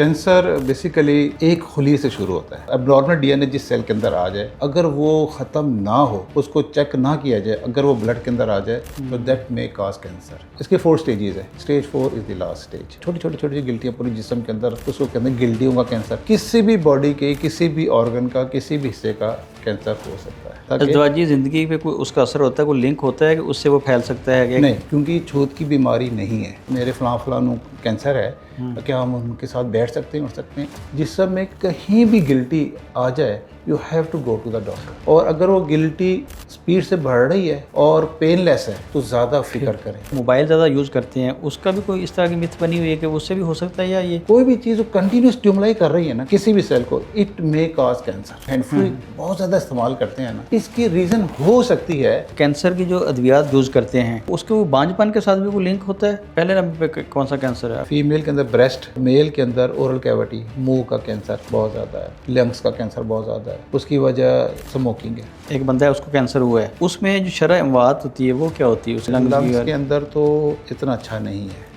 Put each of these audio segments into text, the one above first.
Cancer basically एक खुली से शुरू होता है। अब नॉर्मल डीएनए जिस सेल के अंदर आ जाए, अगर वो ख़त्म ना हो, उसको चेक ना किया जाए, अगर वो ब्लड के अंदर आ जाए तो दैट मे काज कैंसर। इसके 4 स्टेजेस है। Stage 4 is the last stage. छोटी छोटी गिल्टियाँ पूरी जिस्म के अंदर, उसको कहते हैं गिल्टियों का कैंसर। किसी भी बॉडी के किसी भी ऑर्गन का किसी भी हिस्से का कैंसर हो सकता है। अज़दवाजी ज़िंदगी पे कोई उसका असर होता है, कोई लिंक होता है कि उससे वो फैल सकता है? नहीं, क्योंकि छूत की बीमारी नहीं है। मेरे फलां कैंसर है, क्या हम उनके साथ बैठ सकते हैं, उठ सकते हैं? जिसम में कहीं भी गिल्टी आ जाए, you have to go to the doctor. और अगर वो गिल्टी स्पीड से बढ़ रही है और पेनलेस है तो ज़्यादा फिक्र करें। मोबाइल ज़्यादा यूज़ करते हैं, उसका भी कोई इस तरह की मिथ बनी हुई है कि उससे भी हो सकता है? या ये कोई भी चीज़ कंटिन्यूस स्टिमुलाई कर रही है ना किसी भी सेल को, it may cause cancer. Hand free बहुत ज़्यादा इस्तेमाल करते हैं ना, इसकी रीज़न हो सकती है। कैंसर की जो अद्वियात यूज़ करते हैं उसके वो बांझपन के साथ भी कोई लिंक होता है? पहले नंबर पे कौन सा कैंसर है? फीमेल के अंदर ब्रेस्ट, मेल के अंदर ओरल कैविटी, मुंह का कैंसर बहुत ज़्यादा है, लंग्स का कैंसर बहुत ज़्यादा है। उसकी वजह स्मोकिंग है। एक बंदा है उसको कैंसर हुआ है, उसमें जो शरह अमवात होती है वो क्या होती है? उस लंग्स के अंदर तो इतना अच्छा नहीं है।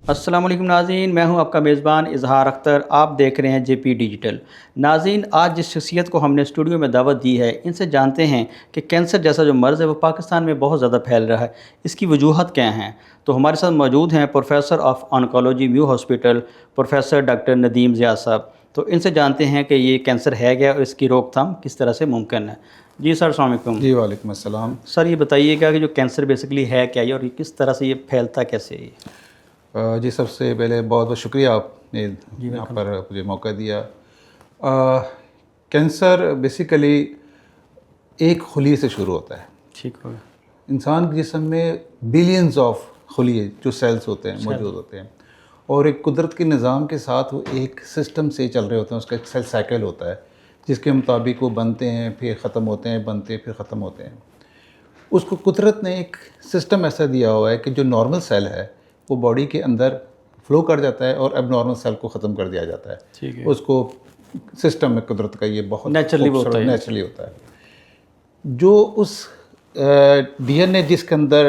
अस्सलाम वालेकुम नाज़रीन, मैं हूं आपका मेज़बान इजहार अख्तर। आप देख रहे हैं जेपी डिजिटल। नाज़रीन, आज जिस शख्सियत को हमने स्टूडियो में दावत दी है, इनसे जानते हैं कि कैंसर जैसा जो मर्ज़ है वो पाकिस्तान में बहुत ज़्यादा फैल रहा है, इसकी वजूहत क्या हैं। तो हमारे साथ मौजूद हैं प्रोफेसर ऑफ ऑन्कोलॉजी म्यू hospital, professor doctor Nadeem Zia साहब। तो इनसे जानते हैं कि ये कैंसर है क्या और इसकी रोकथाम किस तरह से मुमकिन है। जी सर, अस्सलाम वालेकुम। जी वालेकुम अस्सलाम। सर, ये बताइएगा कि जो कैंसर बेसिकली है क्या ये और किस तरह से ये फैलता कैसे है? जी, सबसे पहले बहुत बहुत शुक्रिया आपने यहाँ पर मुझे मौका दिया। कैंसर बेसिकली एक खुली से शुरू होता है। ठीक होगा। इंसान के जिस्म में बिलियंस ऑफ खुलिए जो सेल्स होते हैं मौजूद होते हैं, और एक कुदरत के निज़ाम के साथ वो एक सिस्टम से चल रहे होते हैं। उसका एक सेल साइकिल होता है जिसके मुताबिक वो बनते हैं, फिर ख़त्म होते हैं, बनते हैं, फिर ख़त्म होते हैं। उसको कुदरत ने एक सिस्टम ऐसा दिया हुआ है कि जो नॉर्मल सेल है वो बॉडी के अंदर फ्लो कर जाता है और एबनॉर्मल सेल को ख़त्म कर दिया जाता है। ठीक है। उसको सिस्टम में कुदरत का ये बहुत नेचुरली होता है। जो उस डीएनए जिसके अंदर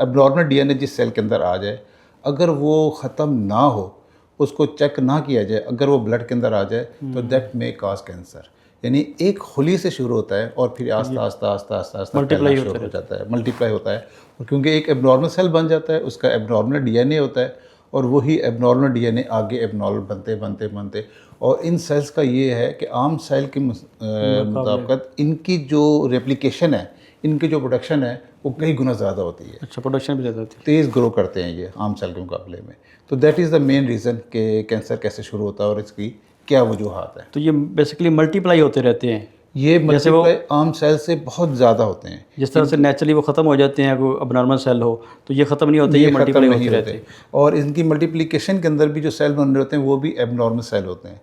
एबनॉर्मल डीएनए जिस सेल के अंदर आ जाए, अगर वो ख़त्म ना हो, उसको चेक ना किया जाए, अगर वो ब्लड के अंदर आ जाए तो दैट मे काज कैंसर। यानी एक खुली से शुरू होता है और फिर आस्ता आस्ता मल्टीप्लाई हो जाता है, मल्टीप्लाई होता है। और क्योंकि एक एबनॉर्मल सेल बन जाता है, उसका एबनॉर्मल डीएनए होता है, और वही एबनॉर्मल डीएनए आगे एबनॉर्मल बनते और इन सेल्स का ये है कि आम सेल के मुताबिक इनकी जो रेप्लिकेशन है, इनकी जो प्रोडक्शन है वो कई गुना ज़्यादा होती है। अच्छा, प्रोडक्शन भी ज़्यादा होती है। तेज़ ग्रो करते हैं ये आम सेल के मुकाबले में। तो that is the main reason कि कैंसर कैसे शुरू होता है और इसकी क्या वजूहात है। तो ये बेसिकली मल्टीप्लाई होते रहते हैं। ये मल्टीप्लाई आम सेल से बहुत ज़्यादा होते हैं। जिस तरह से नेचुरली वो ख़त्म हो जाते हैं, अगर अबनॉर्मल सेल हो तो ये ख़त्म नहीं होते, ये मल्टीप्लाई होते रहते हैं। और इनकी मल्टीप्लिकेशन के अंदर भी जो सेल बन रहे होते हैं वो भी एबनॉर्मल सेल होते हैं।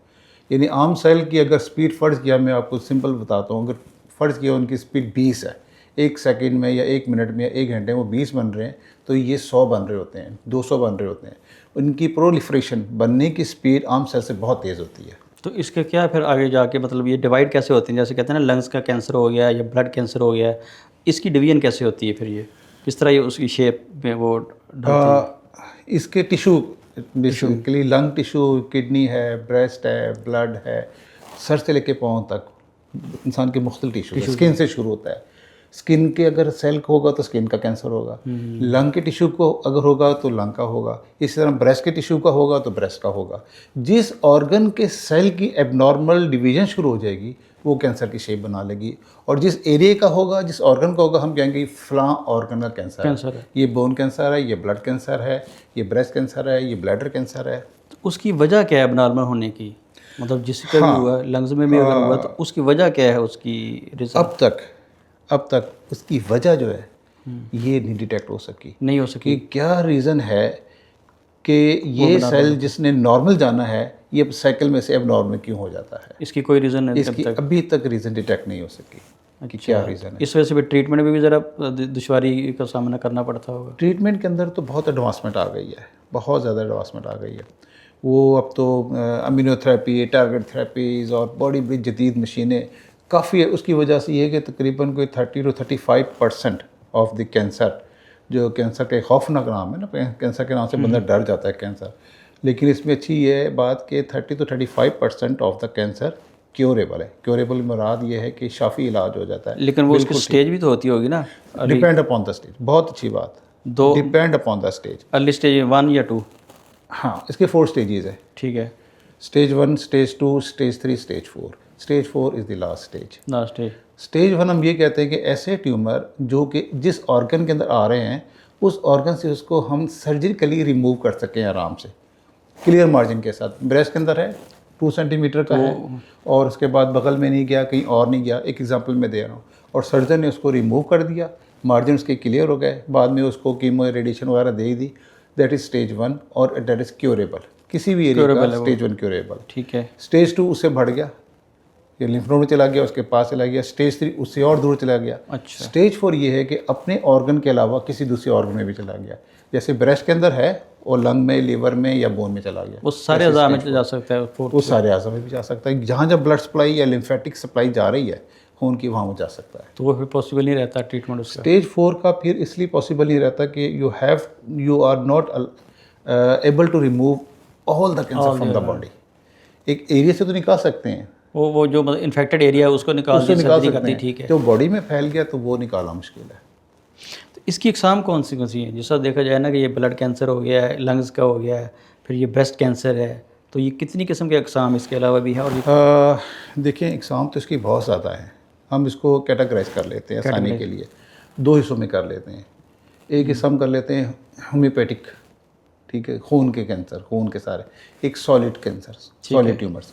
यानी आम सेल की अगर स्पीड फ़र्ज़ किया, मैं आपको सिंपल बताता हूँ, अगर फ़र्ज़ किया उनकी स्पीड 20 है, 1 सेकंड में या 1 मिनट में या 1 घंटे में वो 20 बन रहे हैं, तो ये 100 बन रहे होते हैं, 200 बन रहे होते हैं। उनकी प्रोलिफरेशन बनने की स्पीड आम सेल से बहुत तेज़ होती है। तो इसके क्या फिर आगे जाके मतलब ये डिवाइड कैसे होते हैं? जैसे कहते हैं ना, लंग्स का कैंसर हो गया या ब्लड कैंसर हो गया, इसकी डिवीजन कैसे होती है फिर? ये किस तरह ये उसकी शेप में वो ढलती है? इसके tissue basically lung tissue, kidney है, ब्रेस्ट है, ब्लड है, सर से लेके पाँव तक इंसान के मुख्तलिफ टिशू। स्किन से शुरू होता है। स्किन के अगर सेल होगा तो स्किन का कैंसर होगा, लंग के टिश्यू को अगर होगा तो लंग का होगा, इसी तरह ब्रेस्ट के टिश्यू का होगा तो ब्रेस्ट का होगा। जिस ऑर्गन के सेल की एबनॉर्मल डिवीजन शुरू हो जाएगी वो कैंसर की शेप बना लेगी, और जिस एरिया का होगा, जिस ऑर्गन का होगा, हम कहेंगे फलां ऑर्गन का कैंसर है। ये बोन कैंसर है, ये ब्लड कैंसर है, ये ब्रेस्ट कैंसर है, ये ब्लैडर कैंसर है। तो उसकी वजह क्या है एबनॉर्मल होने की? मतलब जिसका भी हुआ, लंग्स में भी अगर हुआ तो उसकी वजह क्या है? उसकी रीज़न अब तक उसकी वजह जो है ये नहीं डिटेक्ट हो सकी। नहीं हो सकी। कि क्या रीज़न है कि ये सेल जिसने नॉर्मल जाना है ये साइकिल में से अब नॉर्मल क्यों हो जाता है? इसकी कोई रीज़न नहीं? इसकी अभी तक रीज़न डिटेक्ट नहीं हो सकी कि क्या रीज़न है। इस वजह से भी ट्रीटमेंट में भी ज़रा दुश्वारी का सामना करना पड़ता होगा। ट्रीटमेंट के अंदर तो बहुत एडवांसमेंट आ गई है, बहुत ज़्यादा एडवांसमेंट आ गई है। वो अब तो अमीनोथेरेपी, टारगेट थेरेपीज़ और बड़ी बड़ी जदीद मशीनें काफ़ी है। उसकी वजह से ये है कि तकरीबन कोई 30 to 35% ऑफ द कैंसर, जो कैंसर का एक खौफनाक नाम है ना, कैंसर के नाम से बंदा डर जाता है कैंसर, लेकिन इसमें अच्छी ये है बात कि 30 to 35% of the cancer curable है। क्योरेबल मुराद ये है कि शाफी इलाज हो जाता है। लेकिन वो उसकी स्टेज भी तो होती होगी ना, डिपेंड अपॉन द स्टेज। बहुत अच्छी बात, दो depend upon the stage. Early stage 1 या 2? हाँ, इसके 4 स्टेजेस है। ठीक है, stage 1, stage 2, stage 3, stage 4। Stage 4 is the last stage. Last stage. Stage 1 हम ये कहते हैं कि ऐसे ट्यूमर जो कि जिस ऑर्गन के अंदर आ रहे हैं उस ऑर्गन से उसको हम सर्जिकली रिमूव कर सकें आराम से, क्लियर मार्जिन के साथ। ब्रेस्ट के अंदर है 2 सेंटीमीटर का है और उसके बाद बगल में नहीं गया, कहीं और नहीं गया, एक एग्जांपल मैं दे रहा हूँ, और सर्जन ने उसको रिमूव कर दिया, मार्जिन उसके क्लियर हो गए, बाद में उसको कीमो रेडिएशन वगैरह दे दी, दैट इज़ स्टेज 1 और दैट इज़ क्योरेबल। किसी भी एरिया का स्टेज 1 क्योरेबल। ठीक है। स्टेज 2 उससे बढ़ गया, ये लिम्फ नोड में चला गया, उसके पास चला गया। स्टेज 3 उससे और दूर चला गया। अच्छा। स्टेज 4 ये है कि अपने ऑर्गन के अलावा किसी दूसरे ऑर्गन में भी चला गया, जैसे ब्रेस्ट के अंदर है और लंग में, लीवर में या बोन में चला गया। वो सारे अज़ा में जा सकता है, वो सारे अज़ा में भी जा सकता है। जहाँ जब ब्लड सप्लाई या लिम्फेटिक सप्लाई जा रही है खून की, वहाँ वो जा सकता है। तो वो फिर पॉसिबल नहीं रहता ट्रीटमेंट उसका। स्टेज 4 का फिर इसलिए पॉसिबल नहीं रहता कि you are not able to remove all the cancer from the body. एक एरिया से तो निकाल सकते हैं, वो जो मतलब इन्फेक्टेड एरिया है उसको निकाल सकते हैं। ठीक है। जो बॉडी में फैल गया तो वो निकालना मुश्किल है। तो इसकी इकसाम कौन सी है? जैसा देखा जाए ना कि ये ब्लड कैंसर हो गया है, लंग्स का हो गया है, फिर ये ब्रेस्ट कैंसर है, तो ये कितनी किस्म के इकसाम इसके अलावा भी हैं? और देखिए, इकसाम तो इसकी बहुत ज़्यादा है। हम इसको कैटेगराइज कर लेते हैं आसानी के लिए, 2 हिस्सों में कर लेते हैं। एक हिस्सा हम कर लेते हैं होम्योपैथिक, ठीक है, खून के कैंसर, खून के सारे। एक सॉलिड कैंसर, सॉलिड ट्यूमर्स,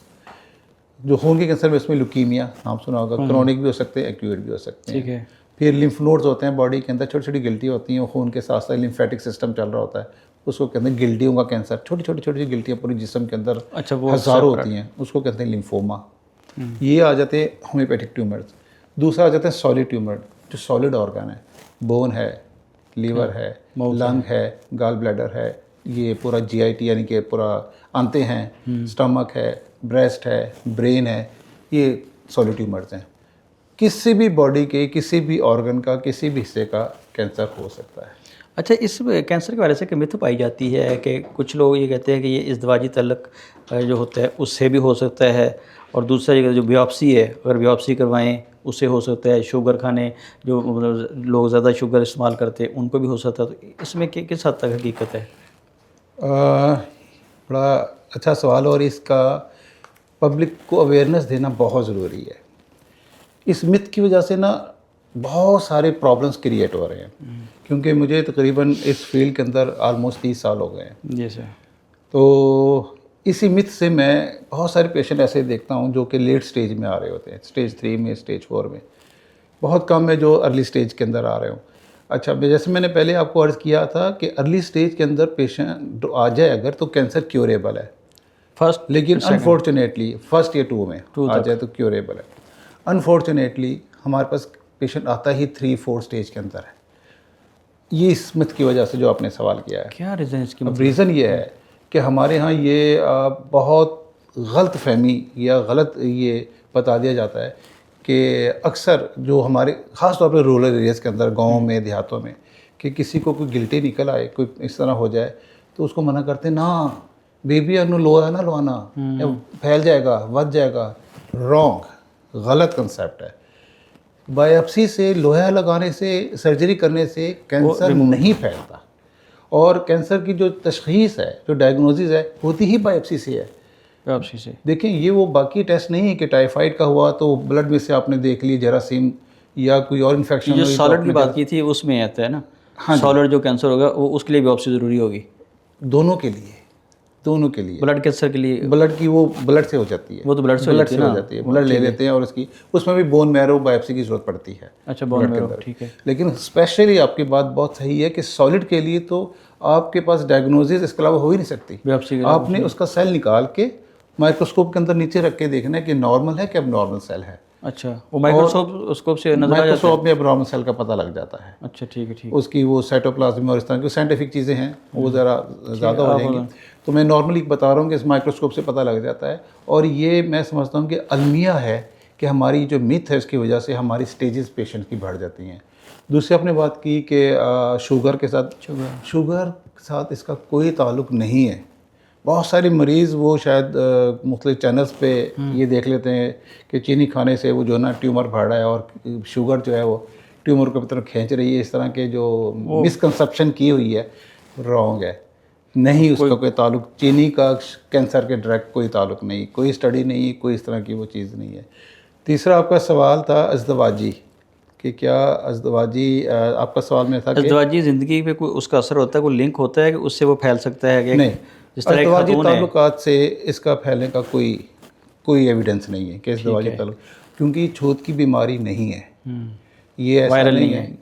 जो खून के कैंसर में इसमें ल्यूकीमिया नाम सुना होगा, क्रोनिक भी हो सकते हैं, एक्यूट भी हो सकते हैं। ठीक है। फिर लिम्फ नोड्स होते हैं बॉडी के अंदर, छोटी छोटी गिल्टियाँ होती हैं, खून के साथ साथ लिम्फेटिक सिस्टम चल रहा होता है, उसको कहते हैं गिल्टियों का कैंसर। छोटी छोटी छोटी गिल्टियाँ पूरी जिस्म के अंदर अच्छा, वो हज़ारों होती हैं, उसको कहते हैं लिम्फोमा। ये आ जाते हैं होम्योपैथिक ट्यूमर्स। दूसरा आ जाता है सॉलिड ट्यूमर, जो सॉलिड ऑर्गन है, बोन है, लीवर है, लंग है, गाल ब्लैडर है, ये पूरा GIT यानी कि पूरा आंतें हैं, स्टमक है, ब्रेस्ट है, ब्रेन है, ये सॉलिड ट्यूमर्स हैं। किसी भी बॉडी के किसी भी ऑर्गन का किसी भी हिस्से का कैंसर हो सकता है। अच्छा, इस कैंसर के बारे से मिथ पाई जाती है कि कुछ लोग ये कहते हैं कि ये इज़दवाजी तल्लक जो होता है उससे भी हो सकता है, और दूसरा जगह जो बियोप्सी है, अगर बियोप्सी करवाएं उससे हो सकता है, शुगर खाने जो मतलब लोग ज़्यादा शुगर इस्तेमाल करते हैं उनको भी हो सकता है। तो इसमें किस हद तक हकीकत है? बड़ा अच्छा सवाल, और इसका पब्लिक को अवेयरनेस देना बहुत ज़रूरी है। इस मिथ की वजह से ना बहुत सारे प्रॉब्लम्स क्रिएट हो रहे हैं, क्योंकि मुझे तकरीबन इस फील्ड के अंदर ऑलमोस्ट 30 साल हो गए हैं। जी सर। तो इसी मिथ से मैं बहुत सारे पेशेंट ऐसे देखता हूँ जो कि लेट स्टेज में आ रहे होते हैं, स्टेज 3 में, स्टेज 4 में। बहुत कम है जो अर्ली स्टेज के अंदर आ रहे हों। अच्छा, जैसे मैंने पहले आपको अर्ज़ किया था कि अर्ली स्टेज के अंदर पेशेंट आ जाए अगर, तो कैंसर क्योरेबल है फर्स्ट, लेकिन अनफॉर्चुनेटली फर्स्ट या 2 में आ जाए तो क्योरेबल है। अनफॉर्चुनेटली हमारे पास पेशेंट आता ही 3-4 स्टेज के अंदर है। ये इस मिथ की वजह से जो आपने सवाल किया है। क्या रीज़न इसकी? अब रीज़न ये है कि हमारे यहाँ ये बहुत गलत फहमी या गलत ये बता दिया जाता है कि अक्सर जो हमारे ख़ास तौर पर रूरल एरियाज़ के अंदर, गाँव में, देहातों में, कि किसी को कोई गिल्टी निकल आए, कोई इस तरह हो जाए, तो उसको मना करते ना, बेबी अनु लोहा ना लवाना, फैल जाएगा, बच जाएगा। रॉन्ग, गलत कंसेप्ट है। बायोप्सी से, लोहा लगाने से, सर्जरी करने से कैंसर नहीं फैलता, और कैंसर की जो तशख़ीस है, जो डायग्नोसिस है, होती ही बायोप्सी से है। बायोप्सी से देखें, ये वो बाकी टेस्ट नहीं है कि टाइफाइड का हुआ तो ब्लड में से आपने देख ली जरासीम या कोई और इन्फेक्शन। जो सॉलिड की बात की थी उसमें आता है ना। हाँ, सॉलिड जो कैंसर होगा वो उसके लिए बायोप्सी ज़रूरी होगी। दोनों के लिए, दोनों के लिए। ब्लड कैंसर के लिए ब्लड की वो ब्लड से हो जाती है, वो तो ब्लड से हो जाती है। ब्लड ले लेते हैं और उसमें भी बोन मैरो बायोप्सी की ज़रूरत पड़ती है। अच्छा, बोन मैरो, ठीक है। लेकिन स्पेशली आपकी बात बहुत सही है कि सॉलिड के लिए तो आपके पास डायग्नोसिस इसके अलावा हो ही नहीं सकती। बायोप्सी आपने उसका सेल निकाल के माइक्रोस्कोप के अंदर नीचे रख के देखना है कि नॉर्मल है कि अब नॉर्मल सेल है। अच्छा, वो माइक्रोस्कोप से नजर आ जाता है? माइक्रोस्कोप में अब नॉर्मल सेल का पता लग जाता है। अच्छा, ठीक है, ठीक। उसकी वो साइटोप्लाज्म और इस तरह की साइंटिफिक चीज़ें हैं, वो ज़रा ज़्यादा हो जाएंगी, तो मैं नॉर्मली बता रहा हूँ कि इस माइक्रोस्कोप से पता लग जाता है। और ये मैं समझता हूँ कि अलमिया है कि हमारी जो मिथ है उसकी वजह से हमारी स्टेजेस पेशेंट की बढ़ जाती हैं। दूसरी आपने बात की कि शुगर के साथ, शुगर के साथ इसका कोई ताल्लुक़ नहीं है। बहुत सारे मरीज़ वो शायद मुख्तलिफ चैनल्स पे ये देख लेते हैं कि चीनी खाने से वो जो ना ट्यूमर बढ़ रहा है और शुगर जो है वो ट्यूमर की तरफ खींच रही है। इस तरह के जो मिसकंसेप्शन की हुई है रॉन्ग है। नहीं, उसका कोई ताल्लुक चीनी का कैंसर के डायरेक्ट कोई ताल्लुक नहीं, कोई स्टडी नहीं, कोई इस तरह की वो चीज़ नहीं है। तीसरा आपका सवाल था अज़दवाजी कि क्या अज़दवाजी आपका सवाल में था कि अज़दवाजी ज़िंदगी पे कोई उसका असर होता है, कोई लिंक होता है कि उससे वो फैल सकता है कि नहीं, जिस तरह अज़दवाजी ताल्लुकात से इसका फैलने का कोई एविडेंस नहीं है कि अज़दवाजी ताल्लुक, क्योंकि छूत की बीमारी नहीं है, ये ऐसा वायरल नहीं है।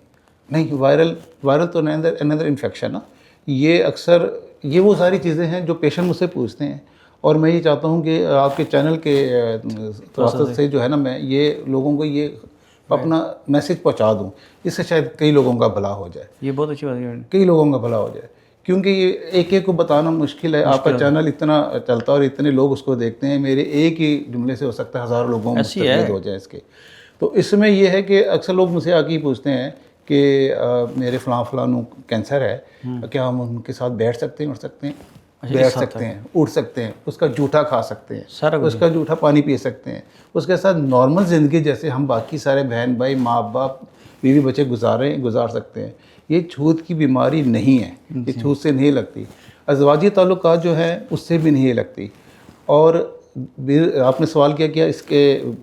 नहीं, वायरल तो अनदर इन्फेक्शन ना। ये अक्सर ये वो सारी चीज़ें हैं जो पेशेंट मुझसे पूछते हैं, और मैं ये चाहता हूँ कि आपके चैनल के वास्ते से जो है ना, मैं ये लोगों को ये अपना मैसेज पहुँचा दूँ, इससे शायद कई लोगों का भला हो जाए। ये बहुत अच्छी बात है। कई लोगों का भला हो जाए, क्योंकि ये एक एक को बताना मुश्किल है। आपका चैनल इतना चलता है और इतने लोग उसको देखते हैं, मेरे एक ही जुमले से हो सकता है हज़ारों लोगों में मुस्तफ़ीद हो जाए इसके। तो इसमें यह है कि अक्सर लोग मुझसे आके ही पूछते हैं कि मेरे फलां कैंसर है, क्या हम उनके साथ बैठ सकते हैं, उठ सकते हैं, बैठ सकते हैं, उठ सकते हैं, उसका जूठा खा सकते हैं, उसका जूठा पानी पी सकते हैं, उसके साथ नॉर्मल ज़िंदगी जैसे हम बाकी सारे बहन भाई माँ बाप बीवी बच्चे गुजार सकते हैं। ये छूत की बीमारी नहीं है, ये छूत से नहीं लगती। अज़वाजी ताल्लुकात जो है उससे भी नहीं लगती। और आपने सवाल किया क्या इसके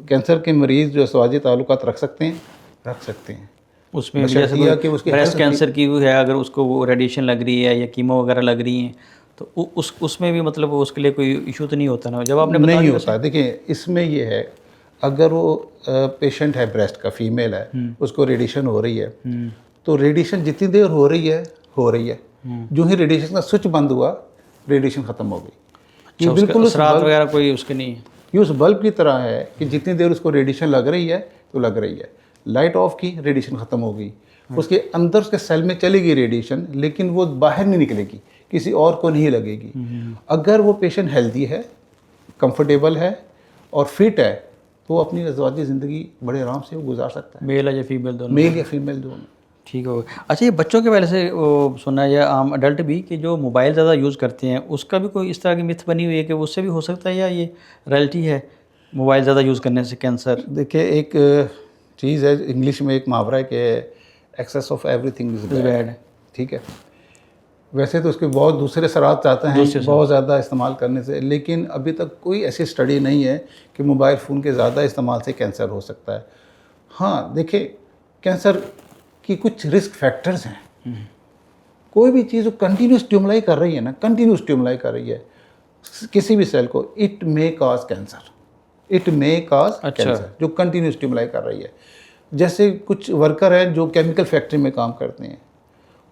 कैंसर के मरीज़ जो अज़वाजी ताल्लुकात रख सकते हैं? रख सकते हैं। उसमें जैसे ब्रेस्ट कैंसर की है, अगर उसको वो रेडिएशन लग रही है या कीमो वगैरह लग रही हैं, तो उसमें भी मतलब उसके लिए कोई इशू तो नहीं होता ना, जब आपने नहीं होता। देखिए, इसमें ये है, अगर वो पेशेंट है ब्रेस्ट का, फीमेल है, उसको रेडिएशन हो रही है, तो रेडिएशन जितनी देर हो रही है, जो ही रेडिएशन का स्विच बंद हुआ, रेडिएशन ख़त्म हो गई। ये बिल्कुल असरात वगैरह कोई उसके नहीं है। ये उस बल्ब की तरह है कि जितनी देर उसको रेडिएशन लग रही है तो लग रही है, लाइट ऑफ की, रेडिएशन ख़त्म हो गई, उसके अंदर उसके सेल में चलेगी रेडिएशन, लेकिन वो बाहर नहीं निकलेगी, किसी और को नहीं लगेगी। अगर वो पेशेंट हेल्दी है, कंफर्टेबल है और फिट है, तो वो अपनी अज़वाजी ज़िंदगी बड़े आराम से वो गुजार सकता है। मेल या फीमेल दोनों? मेल या फीमेल दोनों। ठीक हो। अच्छा, ये बच्चों के वजह से वो सुना है, या आम अडल्ट भी, कि जो मोबाइल ज़्यादा यूज़ करते हैं उसका भी कोई इस तरह की मिथ बनी हुई है कि उससे भी हो सकता है, या ये रियलिटी है मोबाइल ज़्यादा यूज़ करने से कैंसर? देखिए, एक चीज़ है, इंग्लिश में एक मुहावरा है कि excess of everything is bad. ठीक है, वैसे तो उसके बहुत दूसरे असरात आते हैं बहुत ज़्यादा इस्तेमाल करने से, लेकिन अभी तक कोई ऐसी स्टडी नहीं है कि मोबाइल फ़ोन के ज़्यादा इस्तेमाल से कैंसर हो सकता है। हाँ, देखिए, कैंसर की कुछ रिस्क फैक्टर्स हैं। कोई भी चीज़ कंटिन्यूस स्टिमुलाई कर रही है ना, कंटिन्यूस स्टिमुलाई कर रही है किसी भी सेल को, it may cause cancer, it may cause cancer, जो कंटिन्यूस स्टिमुलाई कर रही है। जैसे कुछ वर्कर हैं जो केमिकल फैक्ट्री में काम करते हैं,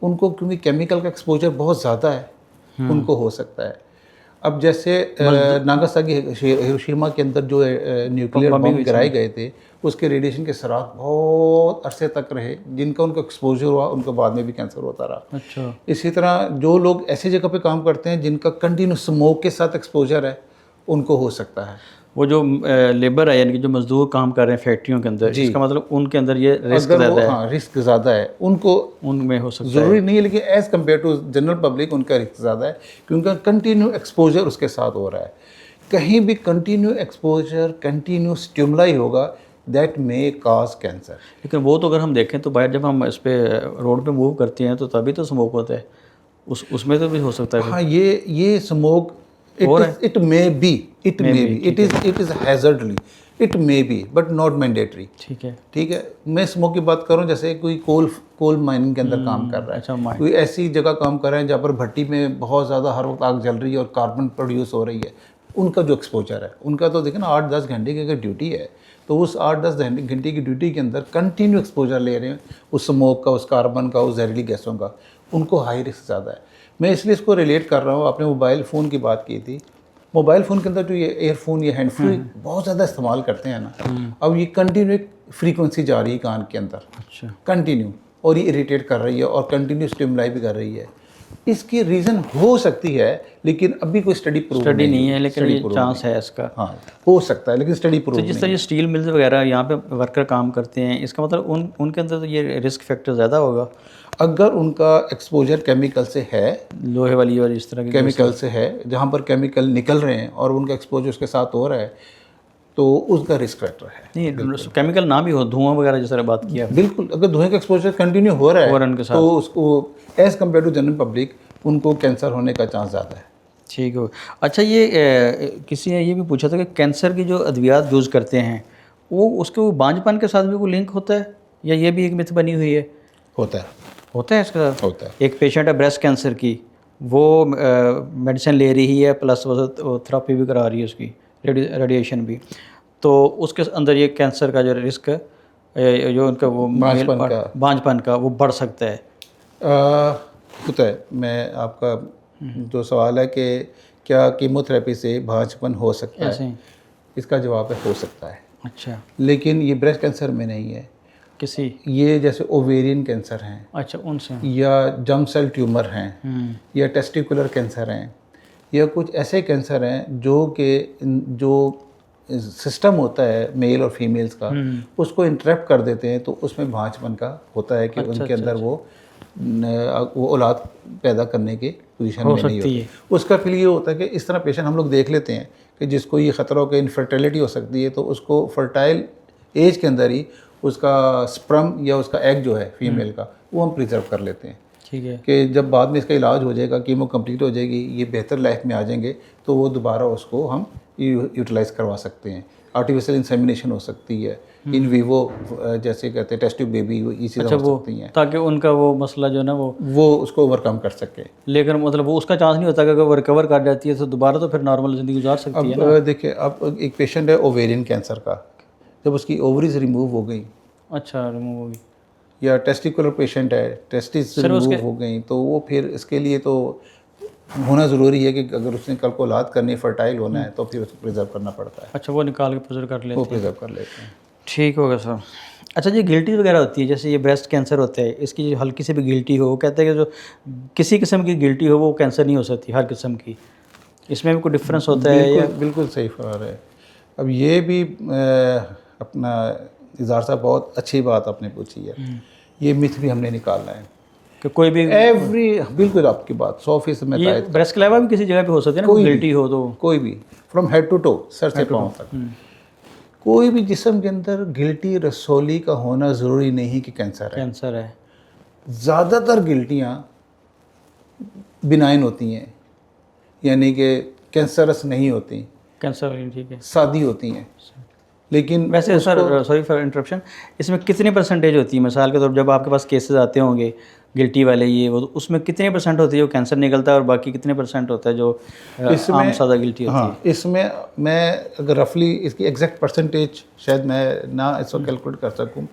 उनको क्योंकि केमिकल का एक्सपोजर बहुत ज़्यादा है, उनको हो सकता है। अब जैसे नागासाकी हिरोशिमा के अंदर जो न्यूक्लियर बम गिराए गए थे, उसके रेडिएशन के असरात बहुत अरसे तक रहे, जिनका उनको एक्सपोजर हुआ उनको बाद में भी कैंसर होता रहा। अच्छा। इसी तरह जो लोग ऐसी जगह पे काम करते हैं जिनका कंटिन्यू स्मोक के साथ एक्सपोजर है, उनको हो सकता है। वो जो लेबर है, यानी कि जो मजदूर काम कर रहे हैं फैक्ट्रियों के अंदर, इसका मतलब उनके अंदर ये रिस्क ज़्यादा है। हाँ, रिस्क ज़्यादा है, उनको उनमें हो सकता है। ज़रूरी नहीं है, लेकिन as compare to general public उनका रिस्क ज़्यादा है, क्योंकि कंटिन्यू एक्सपोजर उसके साथ हो रहा है। कहीं भी कंटिन्यू एक्सपोजर, कंटिन्यू स्टिमुलाई होगा, दैट मे कॉज कैंसर। लेकिन वो तो अगर हम देखें तो बाहर जब हम इस पे रोड पे मूव करते हैं तो तभी तो स्मोक होता है, उसमें तो भी हो सकता है। हाँ, ये smoke it may be, it is hazardly, it may be but not mandatory। ठीक है, ठीक है। मैं स्मोक की बात करूं, जैसे कोई कोल माइनिंग के अंदर काम कर रहा है, अच्छा, कोई ऐसी जगह काम कर रहे हैं जहाँ पर भट्टी में बहुत ज़्यादा हर वक्त आग जल रही है और कार्बन प्रोड्यूस हो रही है, उनका जो एक्सपोजर है, उनका तो देखिए ना 8-10 घंटे की अगर ड्यूटी है, तो उस 8-10 घंटे की ड्यूटी के अंदर कंटिन्यू एक्सपोजर ले रहे हैं उस स्मोक का, उस कार्बन का, उस जहरीली गैसों का, उनको हाई रिस्क ज़्यादा है। मैं इसलिए इसको रिलेट कर रहा हूँ। आपने मोबाइल फ़ोन की बात की थी, मोबाइल फ़ोन के अंदर जो ये एयरफोन, ये हैंड फ्री बहुत ज़्यादा इस्तेमाल करते हैं ना, अब ये कंटिन्यू एक फ्रीक्वेंसी जा रही है कान के अंदर, अच्छा, कंटिन्यू, और ये इरिटेट कर रही है और कंटिन्यू स्टिमुलाई भी कर रही है। इसकी रीज़न हो सकती है, लेकिन अभी कोई स्टडी नहीं है, लेकिन ये चांस है इसका। हाँ, हो सकता है, लेकिन स्टडी प्रूव तो जिस तरह ये स्टील मिल्स वगैरह यहाँ पे वर्कर काम करते हैं, इसका मतलब उनके अंदर तो ये रिस्क फैक्टर ज़्यादा होगा। अगर उनका एक्सपोजर केमिकल से है, लोहे वाली और इस तरह की केमिकल से है, जहाँ पर केमिकल निकल रहे हैं और उनका एक्सपोजर उसके साथ हो रहा है, तो उसका रिस्क फैक्टर है। नहीं, केमिकल ना भी हो, धुआं वगैरह जैसा बात किया, बिल्कुल, अगर धुएं का एक्सपोजर कंटिन्यू हो रहा है उनके साथ, तो उसको as compare to general public उनको कैंसर होने का चांस ज़्यादा है। ठीक है। अच्छा, ये किसी ने ये भी पूछा था कि कैंसर की जो अद्वियात यूज़ करते हैं वो उसके वो बांझपन के साथ भी कोई लिंक होता है, या ये भी एक मिथ बनी हुई है? होता है इसके साथ होता है। एक पेशेंट है ब्रेस्ट कैंसर की, वो मेडिसिन ले रही है प्लस वो थेरेपी भी करा रही है, उसकी रेडिएशन भी, तो उसके अंदर ये कैंसर का जो रिस्क जो उनका वो बांझपन का वो बढ़ सकता है। होता है। मैं आपका जो सवाल है कि क्या कीमोथेरेपी से भांजपन हो सकता ऐसे है, ही? इसका जवाब है हो सकता है, अच्छा, लेकिन ये ब्रेस्ट कैंसर में नहीं है। किसी ये जैसे ओवेरियन कैंसर हैं, अच्छा उनसे, या जर्म सेल ट्यूमर हैं, या टेस्टिकुलर कैंसर हैं, या कुछ ऐसे कैंसर हैं जो सिस्टम होता है मेल और फीमेल्स का, उसको इंटरप्ट कर देते हैं, तो उसमें भांजपन का होता है कि उनके अंदर वो औलाद पैदा करने के पोजीशन में नहीं होती। उसका फिर ये होता है कि इस तरह पेशेंट हम लोग देख लेते हैं कि जिसको ये ख़तरा हो कि इनफर्टिलिटी हो सकती है, तो उसको फर्टाइल एज के अंदर ही उसका स्पर्म या उसका एग जो है फीमेल का, वो हम प्रिजर्व कर लेते हैं। ठीक है, कि जब बाद में इसका इलाज हो जाएगा, कीमो कंप्लीट हो जाएगी, ये बेहतर लाइफ में आ जाएंगे, तो वो दोबारा उसको हम यूटिलाइज़ करवा सकते हैं। आर्टिफिशियल इंसेमिनेशन हो सकती है, इन वीवो जैसे कहते हैं टेस्ट ट्यूब बेबी, ये चीज़ें हो सकती हैं, ताकि उनका वो मसला जो है ना वो उसको ओवरकम कर सके। लेकिन मतलब वो उसका चांस नहीं होता कि अगर वो रिकवर कर जाती है तो दोबारा तो फिर नॉर्मल ज़िंदगी गुजार सकती है ना। अब देखिए, अब एक पेशेंट है ओवेरियन कैंसर का, जब उसकी ओवरीज रिमूव हो गई, अच्छा रिमूव होगी, या टेस्टिकुलर पेशेंट है, टेस्टिस रिमूव हो गई, तो वो फिर इसके लिए तो होना ज़रूरी है कि अगर उसने कल को औलाद करनी, फर्टाइल होना है, तो फिर उसको प्रिजर्व करना पड़ता है। अच्छा, वो निकाल के प्रिजर्व कर लेते वो हैं, प्रिजर्व कर लेते हैं। ठीक होगा सर। अच्छा, ये गिल्टी वगैरह होती है, जैसे ये ब्रेस्ट कैंसर होता है, इसकी जो हल्की से भी गिल्टी हो, वो कहते हैं कि जो किसी किस्म की गिल्टी हो वो कैंसर नहीं हो सकती, हर किस्म की, इसमें भी कोई डिफरेंस होता है या? बिल्कुल सही फरमा रहे हैं। अब ये भी अपना इज़हार साहब बहुत अच्छी बात आपने पूछी है, ये मिथ भी हमने निकालना है कि कोई भी बिल्कुल आपकी बात 100% में ये ब्रेस्ट के अलावा भी किसी जगह पे हो सकती है ना, कोई गिल्टी हो तो? कोई भी, फ्रॉम हेड टू टो, सर से पाँव तक, कोई भी जिस्म के अंदर गिल्टी रसौली का होना ज़रूरी नहीं कि कैंसर है। ज़्यादातर गिल्टियाँ बिनाइन होती हैं, यानी कि कैंसरस नहीं होती, कैंसर ठीक है, सादी होती हैं। लेकिन वैसे सर, सॉरी फॉर इंटरप्शन, इसमें कितनी परसेंटेज होती है, मिसाल के तौर पर जब आपके पास केसेस आते होंगे गिल्टी वाले ये वो, उसमें कितने परसेंट होती है जो कैंसर निकलता है और बाकी कितने परसेंट होता है जो आम सादा गिल्टी होती है? इसमें मैं अगर रफली इसकी एग्जैक्ट परसेंटेज शायद मैं ना इसको कैलकुलेट कर सकूं,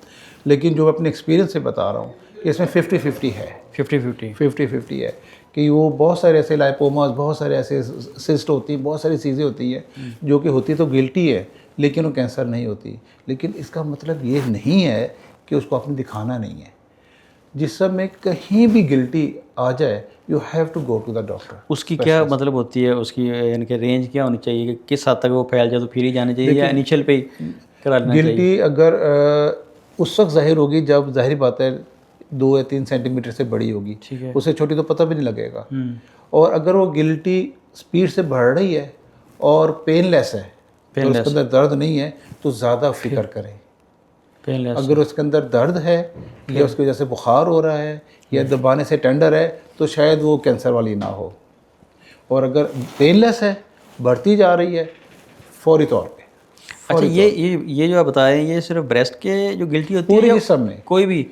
लेकिन जो अपने एक्सपीरियंस से बता रहा हूँ कि इसमें 50-50 है। 50-50 है कि वो बहुत सारे ऐसे लाइपोमास, बहुत सारे ऐसे सिस्ट होती हैं, बहुत सारी चीज़ें होती हैं जो कि होती तो गिल्टी है, लेकिन वो कैंसर नहीं होती। लेकिन इसका मतलब ये नहीं है कि उसको आपने दिखाना नहीं है। जिस समय कहीं भी गिल्टी आ जाए, you have to go to the doctor. उसकी क्या मतलब होती है, उसकी यानी कि रेंज क्या होनी चाहिए कि किस हद तक वो फैल जाए तो फिर ही जाना चाहिए, या इनिशियल पे ही करा लेना चाहिए? गिल्टी अगर उस वक्त जाहिर होगी जब, जाहिर बात है, 2 या 3 सेंटीमीटर से बड़ी होगी, ठीक है, उससे छोटी तो पता भी नहीं लगेगा। और अगर वो गिल्टी स्पीड से बढ़ रही है और पेनलेस है, और उसके अंदर दर्द नहीं है, तो ज़्यादा फिक्र करें। अगर उसके अंदर दर्द है या उसकी वजह से बुखार हो रहा है या दबाने से टेंडर है, तो शायद वो कैंसर वाली ना हो। और अगर पेनलेस है, बढ़ती जा रही है, फौरी तौर पे। अच्छा, ये जो आप बता रहे हैं, ये सिर्फ ब्रेस्ट के जो गिल्टी होती है, पूरे जिस्म में, कोई भी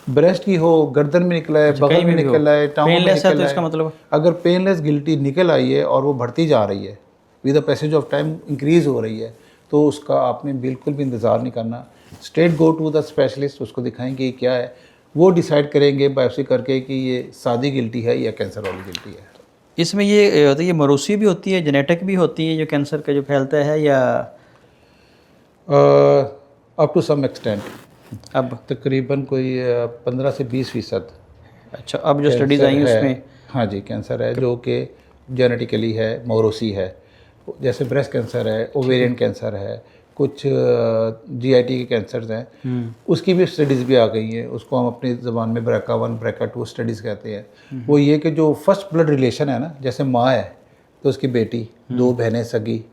ब्रेस्ट की हो, गर्दन में निकला है, बगल में निकला है, टांगों में निकला है, तो इसका मतलब अगर पेनलेस गिल्टी निकल आई है और वो बढ़ती जा रही है, with the passage of time increase हो रही है, तो उसका आपने बिल्कुल भी इंतज़ार नहीं करना। Straight go to the specialist, उसको दिखाएंगे ये क्या है, वो डिसाइड करेंगे बायोप्सी करके कि ये सादी गिल्टी है या कैंसर वाली गिल्टी है। इसमें ये होता है, ये मरूसी भी होती है, जेनेटिक भी होती है जो कैंसर का जो फैलता है, या अप टू सम एक्सटेंट, अब तकरीबन कोई 15 से 20%। अच्छा, अब जो स्टडीज़ आई उसमें, हाँ जी, कैंसर है जो कि जेनेटिकली है, मौरूसी है। जैसे ब्रेस्ट कैंसर है, ओवेरियन कैंसर है, कुछ GIT के कैंसर्स हैं, उसकी भी स्टडीज़ भी आ गई हैं। उसको हम अपनी ज़बान में BRCA1 BRCA2 स्टडीज़ कहते हैं। वो ये कि जो फर्स्ट ब्लड रिलेशन है ना, जैसे माँ है तो उसकी बेटी, दो बहनें सगी,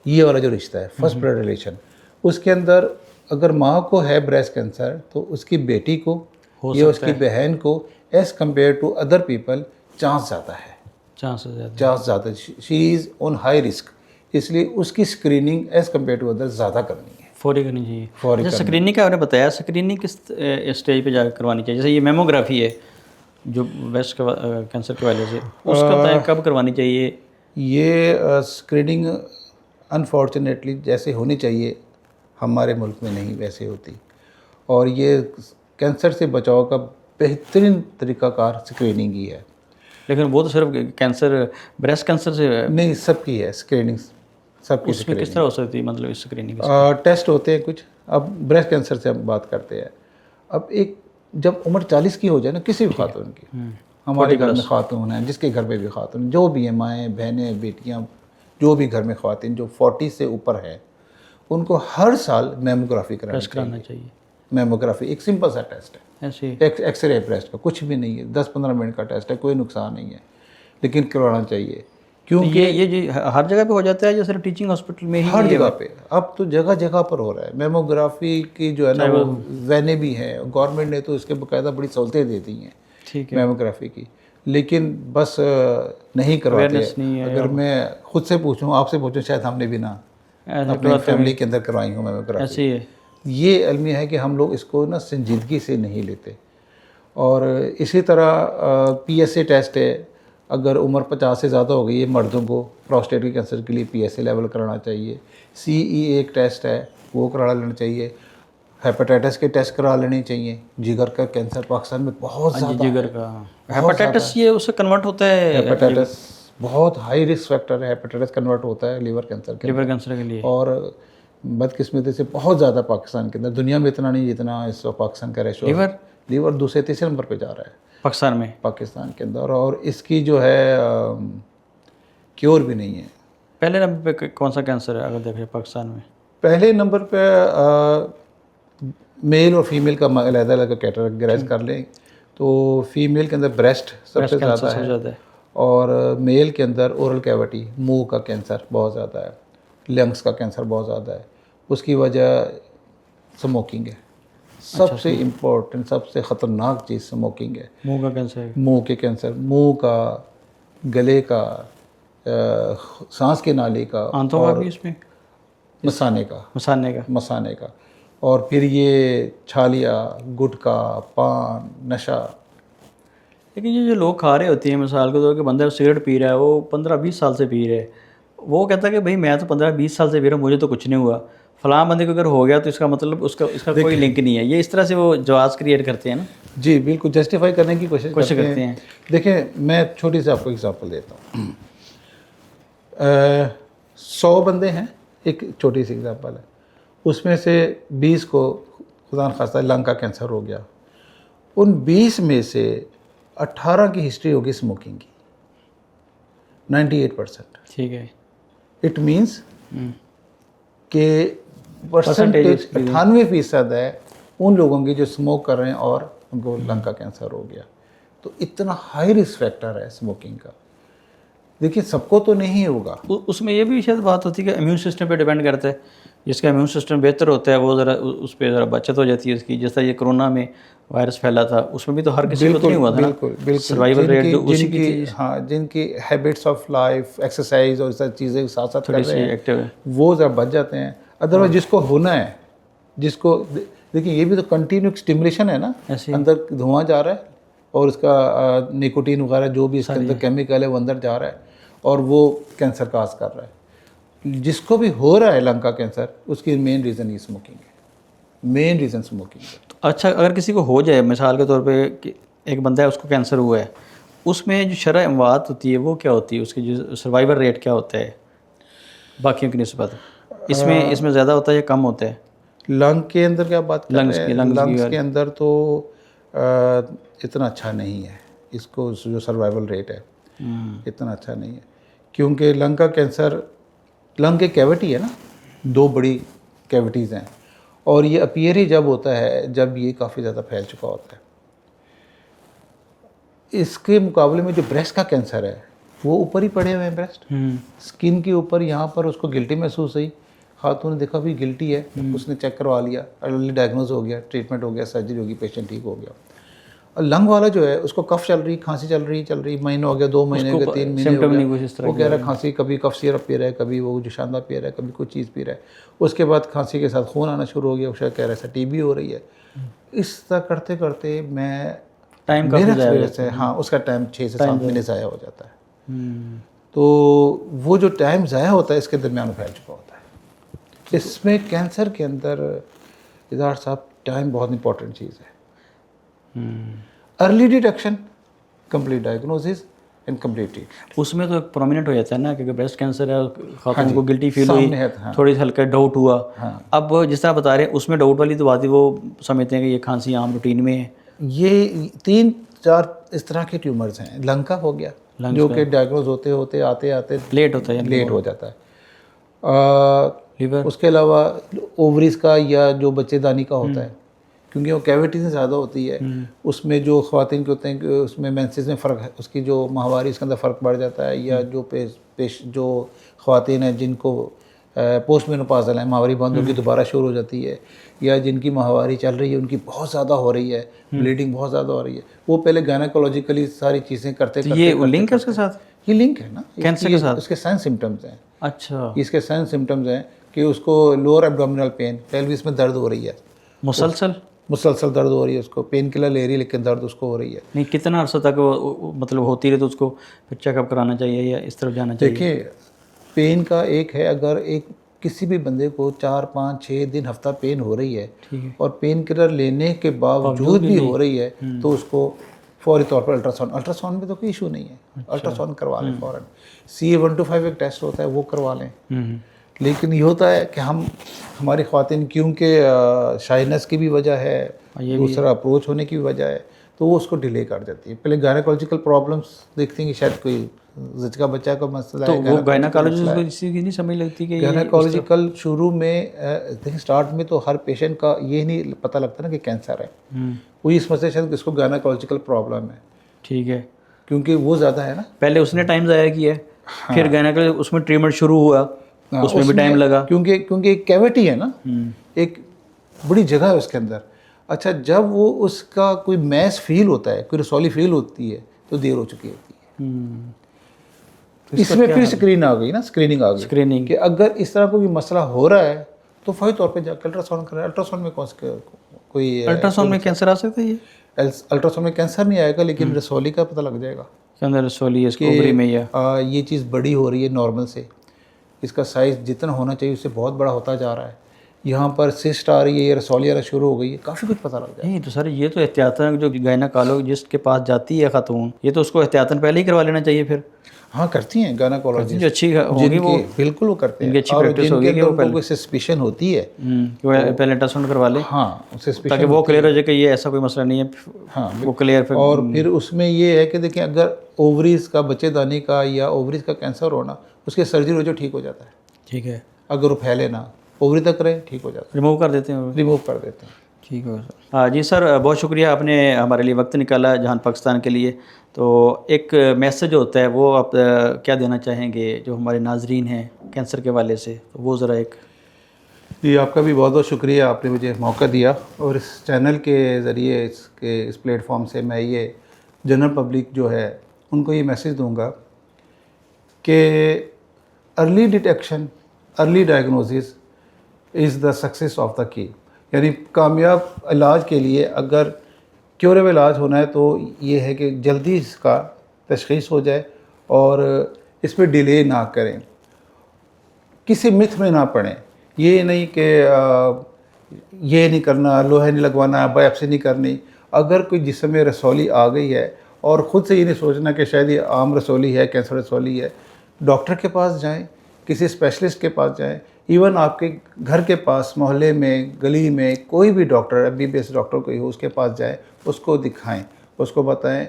ये वाला जो रिश्ता है फर्स्ट ब्लड रिलेशन, उसके अंदर अगर माँ को है ब्रेस्ट कैंसर तो उसकी बेटी को या उसकी बहन को as compare to other people chance ज़्यादा है, चांस ज़्यादा, she is on high risk, इसलिए उसकी screening as compare to other ज़्यादा करनी है, फौरी करनी चाहिए। जैसे स्क्रीनिंग का आपने बताया, स्क्रीनिंग किस स्टेज पे जाकर करवानी चाहिए? जैसे ये मेमोग्राफी है जो ब्रेस्ट कैंसर के वाले से, उसका तय कब करवानी चाहिए? ये स्क्रीनिंग अनफॉर्चुनेटली जैसे होनी चाहिए हमारे मुल्क में नहीं वैसे होती, और ये कैंसर से बचाव का बेहतरीन तरीक़ाकार स्क्रीनिंग ही है। लेकिन वो तो सिर्फ कैंसर, ब्रेस्ट कैंसर से नहीं, सबकी है स्क्रीनिंग, सबकी। उसमें किस तरह हो सकती है, मतलब इस स्क्रीनिंग? टेस्ट होते हैं कुछ। अब ब्रेस्ट कैंसर से हम बात करते हैं, अब एक जब उम्र 40 की हो जाए ना किसी भी खातून की, हमारे घर में खातून हैं, जिसके घर में भी खातून, जो भी हैं, माएँ बहनें बेटियाँ, जो भी घर में खातून जो 40 से ऊपर है, उनको हर साल मेमोग्राफी कराना चाहिए। मेमोग्राफी एक सिंपल सा टेस्ट है, ऐसे एक्सरे ब्रेस्ट का, कुछ भी नहीं है, 10-15 मिनट का टेस्ट है, कोई नुकसान नहीं है, लेकिन करवाना चाहिए। क्योंकि ये हर जगह पे हो जाता है या सिर्फ टीचिंग हॉस्पिटल में ही? हर जगह पे, अब तो जगह जगह पर हो रहा है। मेमोग्राफी की जो है ना वो वैने भी हैं, गवर्नमेंट ने तो इसके बाकायदा बड़ी सहूलतें दे दी हैं, ठीक है, मेमोग्राफी की, लेकिन बस नहीं करवाते। अगर मैं खुद से पूछूं, आपसे पूछूं, शायद हमने भी ना अपनी फैमिली के अंदर करवाई हो मेमोग्राफी। ऐसे है, ये अलमिया है कि हम लोग इसको ना संजीदगी से नहीं लेते। और इसी तरह PSA टेस्ट है, अगर उम्र 50 से ज़्यादा हो गई है मर्दों को, प्रोस्टेट के कैंसर के लिए PSA लेवल कराना चाहिए। CE एक टेस्ट है, वो करा लेना चाहिए। हेपेटाइटिस के टेस्ट करा लेने चाहिए। जिगर का कैंसर पाकिस्तान में बहुत ज़्यादा, जिगर का हेपेटाइटिस, ये उससे कन्वर्ट होता है? हेपेटाइटिस बहुत हाई रिस्क फैक्टर है, हेपेटाइटिस कन्वर्ट होता है लिवर कैंसर के लिए। और बदकिस्मती से बहुत ज़्यादा पाकिस्तान के अंदर, दुनिया में इतना नहीं जितना इस वक्त पाकिस्तान का रेशो। लीवर दूसरे तीसरे नंबर पे जा रहा है पाकिस्तान के अंदर, और इसकी जो है क्योर भी नहीं है। पहले नंबर पे कौन सा कैंसर है अगर देखें पाकिस्तान में? पहले नंबर पे मेल और फीमेल का अलग-अलग कैटेगराइज कर लें तो फीमेल के अंदर ब्रेस्ट सबसे ज़्यादा है, और मेल के अंदर ओरल कैविटी, मुंह का कैंसर बहुत ज़्यादा है, लंग्स का कैंसर बहुत ज़्यादा है। उसकी वजह स्मोकिंग है। सबसे इम्पोर्टेंट, सबसे ख़तरनाक चीज़ स्मोकिंग है। मुंह का कैंसर, मुंह के कैंसर, मुंह का, गले का, सांस के नाली का, आंतों का भी, इसमें मसाने का, और फिर ये छालिया, गुटखा, पान, नशा। लेकिन ये जो लोग खा रहे होते हैं, मिसाल के तौर पर बंदा सिगरेट पी रहा है, वो 15-20 साल से पी रहे है, वो कहता है कि भाई मैं तो 15-20 साल से पी रहा हूँ, मुझे तो कुछ नहीं हुआ, फलां बंदे को अगर हो गया तो इसका मतलब इसका कोई लिंक नहीं है। ये इस तरह से वो जवाब क्रिएट करते हैं ना। जी बिल्कुल, जस्टिफाई करने की कोशिश करते हैं। देखिए, मैं छोटी सी आपको एग्जांपल देता हूँ। 100 बंदे हैं, एक छोटी सी एग्जांपल है, उसमें से 20 को खुदा न खास्ता लंग का कैंसर हो गया। उन 20 में से 18 की हिस्ट्री होगी स्मोकिंग की, 98%। ठीक है, इट मीन्स कि परसेंटेज 98% है उन लोगों की जो स्मोक कर रहे हैं और उनको लंग का कैंसर हो गया। तो इतना हाई रिस्क फैक्टर है स्मोकिंग का। देखिए, सबको तो नहीं होगा। उसमें ये भी शायद बात होती है कि इम्यून सिस्टम पे डिपेंड करता है। जिसका इम्यून सिस्टम बेहतर होता है वो ज़रा उस पर ज़रा बचत हो जाती है उसकी। जैसा ये कोरोना में वायरस फैला था, उसमें भी तो हर किसी को तो नहीं हुआ था। बिल्कुल सर्वाइवल रेट जो उसी की, हाँ, जिनकी हैबिट्स ऑफ लाइफ, एक्सरसाइज और सब चीज़ें साथ साथ कर रहे हैं, वो ज़रा बच जाते हैं। अदरवाइज जिसको होना है, जिसको देखिए, ये भी तो कंटिन्यू स्टिमुलेशन है ना, अंदर धुआं जा रहा है और उसका निकोटीन वगैरह जो भी इसके अंदर केमिकल है वो अंदर जा रहा है और वो कैंसर काज कर रहा है। जिसको भी हो रहा है लंग का कैंसर, उसकी मेन रीज़न ये स्मोकिंग है, मेन रीज़न स्मोकिंग है। अच्छा, अगर किसी को हो जाए, मिसाल के तौर पे कि एक बंदा है उसको कैंसर हुआ है, उसमें जो शरह अमवात होती है वो क्या होती है, उसकी जो सर्वाइवल रेट क्या होता है बाकियों की निस्बत? इसमें ज़्यादा होता है या कम होता है? लंग के अंदर क्या बात कर रहे हैं? लंग्स के अंदर तो इतना अच्छा नहीं है, इसको जो सर्वाइवल रेट है इतना अच्छा नहीं है, क्योंकि लंग का कैंसर, लंग की कैविटी है ना, दो बड़ी कैविटीज़ हैं, और ये अपीयर ही जब होता है जब ये काफ़ी ज़्यादा फैल चुका होता है। इसके मुकाबले में जो ब्रेस्ट का कैंसर है वो ऊपर ही पड़े हुए हैं, ब्रेस्ट स्किन के ऊपर, यहाँ पर उसको गिल्टी महसूस हुई, खातून ने देखा भी गिल्टी है, उसने चेक करवा लिया, अर्ली डायग्नोज हो गया, ट्रीटमेंट हो गया, सर्जरी होगी, पेशेंट ठीक हो गया। और लंग वाला जो है उसको कफ चल रही, खांसी चल रही, महीना हो गया, 2 महीने हो गए, 3 महीने हो गए, वो कह रहा है खांसी, कभी कफ सिरप पी रहा है, कभी वो जुशांदा पी रहा है, कभी कोई चीज़ पी रहा है, उसके बाद खांसी के साथ खून आना शुरू हो गया, उसका कह रहा है टीबी हो रही है। इस तरह करते करते मैं टाइम मेरा एक्सपीरियंस है, हाँ, उसका टाइम 6 से 7 महीने ज़ाया हो जाता है। तो वो जो टाइम ज़ाया होता है इसके दरमियान फैल चुका होता है। इसमें कैंसर के अंदर इज़हार साहब टाइम बहुत इंपॉर्टेंट चीज़ है। Early detection, complete diagnosis and complete treatment. उसमें तो प्रोमिनेंट हो जाता है ना, क्योंकि ब्रेस्ट कैंसर है, खातून को गिल्टी फील सामने हुई, है, हाँ। थोड़ी हल्का डाउट हुआ। हाँ। अब जिस तरह बता रहे हैं उसमें डाउट वाली तो बात है, वो समझते हैं कि ये खांसी आम रूटीन में है। ये 3-4 इस तरह के ट्यूमर्स हैं। लंग का हो गया, जो कि डायग्नोज होते होते आते आते लेट होता है, लेट हो जाता है। लीवर, उसके अलावा ओवरीज का या जो बच्चेदानी का होता है, क्योंकि वो कैविटी से ज़्यादा होती है, उसमें जो ख़वातीन के होते हैं कि उसमें मेंसेस में फ़र्क है, उसकी जो माहवारी इसके अंदर फ़र्क बढ़ जाता है, या जो जो ख़वातीन हैं जिनको पोस्ट मेनोपॉज़ल है, माहवारी बंद होगी दोबारा शुरू हो जाती है, या जिनकी माहवारी चल रही है उनकी बहुत ज़्यादा हो रही है, ब्लीडिंग बहुत ज़्यादा हो रही है, वो पहले गायनेकोलॉजिकली सारी चीज़ें करते तो ये लिंक है उसके साथ, ये लिंक है ना कैंसर के साथ, उसके साइन सिम्टम्स हैं। अच्छा, इसके साइन सिम्टम्स हैं कि उसको लोअर एब्डोमिनल पेन, पेल्विस में दर्द हो रही है, मुसलसल दर्द हो रही है, उसको पेन किलर ले रही है लेकिन दर्द उसको हो रही है। नहीं, कितना अर्सा तक वो मतलब होती रहे तो उसको फिर चेकअप कराना चाहिए या इस तरफ जाना चाहिए? देखिए, पेन का एक है, अगर एक किसी भी बंदे को 4, 5, 6 दिन, हफ्ता पेन हो रही है और पेन किलर लेने के बावजूद भी हो रही है, तो उसको फौरी तौर पर अल्ट्रासाउंड में तो कोई इशू नहीं है, अल्ट्रासाउंड करवा लें फ़ौरन। CA-125 एक टेस्ट होता है, वो करवा लें। लेकिन ये होता है कि हमारी ख़वातीन, क्योंकि शाइनेस की भी वजह है, दूसरा अप्रोच होने की भी वजह है, तो वो उसको डिले कर देती है। पहले गायनेकोलॉजिकल प्रॉब्लम्स देखती हैं कि शायद कोई ज़िचका बच्चा का मसला तो है, वो गायनेकोलॉजिस्ट को इसी की नहीं समझ लगती कि गायनेकोलॉजिकल शुरू में देखिए स्टार्ट में तो हर पेशेंट का ये नहीं पता लगता ना कि कैंसर है, वो ये समझते शायद इसको गायनेकोलॉजिकल प्रॉब्लम है। ठीक है, क्योंकि वो ज़्यादा है ना, पहले उसने टाइम ज़ाया किया है, फिर गायनेकोलॉजिस्ट उसमें ट्रीटमेंट शुरू हुआ, उसमें भी टाइम लगा, क्योंकि एक कैविटी है ना, एक बड़ी जगह है उसके अंदर। अच्छा, जब वो उसका कोई मैस फील होता है, कोई रसौली फील होती है, तो देर हो चुकी होती है। इसमें फिर स्क्रीनिंग आ गई स्क्रीनिंग कि अगर इस तरह कोई मसला हो रहा है तो फौरी तौर पे जाकर अल्ट्रासाउंड करें। अल्ट्रासाउंड में कोई अल्ट्रासाउंड में कैंसर आ सकता है? ये अल्ट्रासाउंड में कैंसर नहीं आएगा, लेकिन रसौली का पता लग जाएगा के अंदर रसौली है, इसको ओवरी में या ये चीज़ बड़ी हो रही है नॉर्मल से, इसका साइज़ जितना होना चाहिए उससे बहुत बड़ा होता जा रहा है, यहाँ पर सिस्ट आ रही है, ये रसौली आना शुरू हो गई है, काफ़ी कुछ पता लग जाए। नहीं तो सर, ये तो एहतियातन जो गायनेकोलॉजिस्ट के पास जाती है खातून, ये तो उसको एहतियातन पहले ही करवा लेना चाहिए फिर। हाँ, करती हैं गायनेकोलॉजिस्ट जो अच्छी होगी वो, बिल्कुल वो करते हैं, अच्छी और प्रैक्टिस होगी जिनके अंदर कोई सस्पिशन होती है कि वो पहले अल्ट्रासाउंड करवा ले, हाँ, सस्पिशन, ताकि वो क्लियर हो जाए कि ये ऐसा कोई मसला नहीं है, हाँ वो क्लियर। फिर और फिर उसमें ये है कि देखिए, अगर ओवरीज का, बच्चेदानी का या ओवरीज का कैंसर होना, उसके सर्जरी हो जो ठीक हो जाता है। ठीक है, अगर वो फैले ना, ओवरी तक रहे, ठीक हो जाता है, रिमूव कर देते हैं, रिमूव कर देते हैं। ठीक है सर। हाँ जी सर, बहुत शुक्रिया, आपने हमारे लिए वक्त निकाला जहान पाकिस्तान के लिए। तो एक मैसेज होता है, वो आप क्या देना चाहेंगे जो हमारे नाजरीन हैं कैंसर के वाले से, तो वो ज़रा एक। जी, आपका भी बहुत बहुत शुक्रिया, आपने मुझे मौका दिया, और इस चैनल के ज़रिए, इस प्लेटफॉर्म से मैं ये जनरल पब्लिक जो है उनको ये मैसेज दूंगा कि early detection, early diagnosis is the success of the key. यानी कामयाब इलाज के लिए अगर क्योरेबल इलाज होना है तो ये है कि जल्दी इसका तशख़ीस हो जाए और इस पर डिले ना करें, किसी मिथ में ना पड़ें। ये नहीं कि ये नहीं करना, लोहे नहीं लगवाना, बायोप्सी नहीं करनी। अगर कोई जिस्म में रसौली आ गई है और ख़ुद से ये नहीं सोचना कि शायद ये आम रसौली है, कैंसर रसौली है, डॉक्टर के पास जाएं, किसी स्पेशलिस्ट के पास जाएं। इवन आपके घर के पास, मोहल्ले में, गली में कोई भी डॉक्टर, MBBS डॉक्टर कोई हो, उसके पास जाएं, उसको दिखाएं, उसको बताएं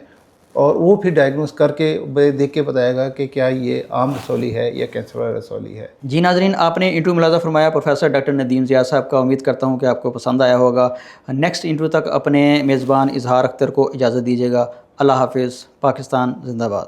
और वो फिर डायग्नोस करके देख के बताएगा कि क्या ये आम रसौली है या कैंसर वाला रसौली है। जी नाजरीन, आपने इंटरव्यू मुलाज़ा फरमाया प्रोफेसर डॉक्टर नदीम ज़िया साहब का। उम्मीद करता हूँ कि आपको पसंद आया होगा। नेक्स्ट इंटरव्यू तक अपने मेज़बान इजहार अख्तर को इजाज़त दीजिएगा। अल्लाह हाफिज़। पाकिस्तान जिंदाबाद।